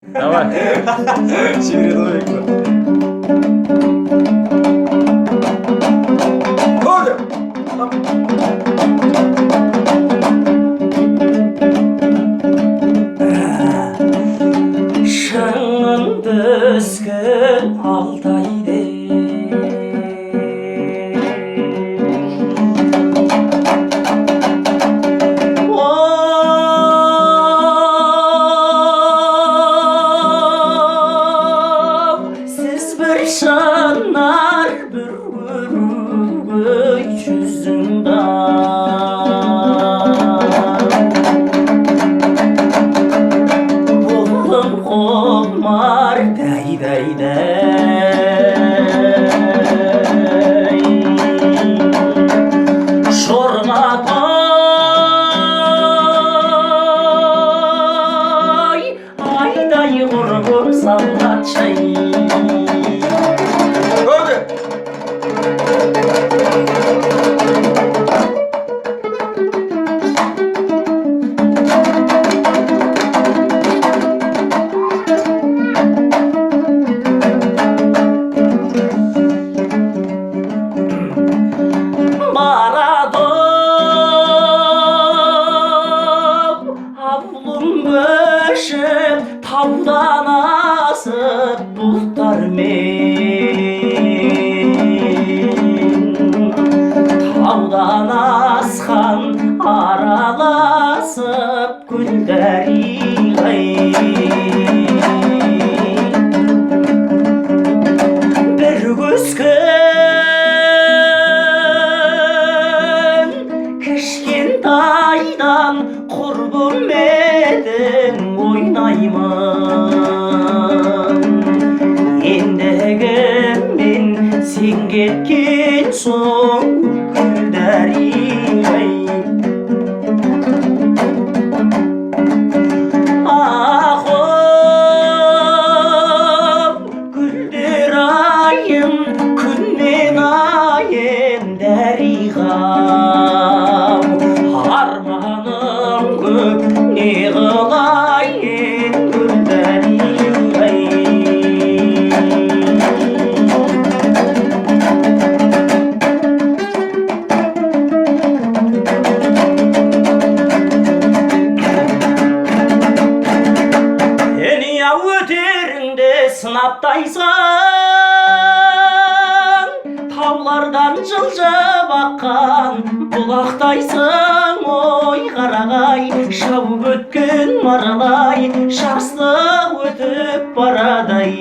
Давай. Чередуем. Оля! Шаңын бізгі алдайды. Сіз бір шанар бір өрігөй жүзіңді болдым құмар дәй Шорнатай айдай құрғым салғатшай. Оля! Марадым авлым бөшіп таудан асып бұлттармен таудан асқан араласып гүлдәрилай бір көскен кішкентайдан құрбым едің ойнаймын ендігі мен сен кеткен соң гүлдәрилай ақым гүлдер айым күннен айын дәриғам арманым көп не қылайын гүлдәрилай. Дүния өтеріңде сынаптайсың, таулардан жылжып аққан бұлақтайсың. Ой қарағай, шауып өткен маралай, жастық өтіп барадай.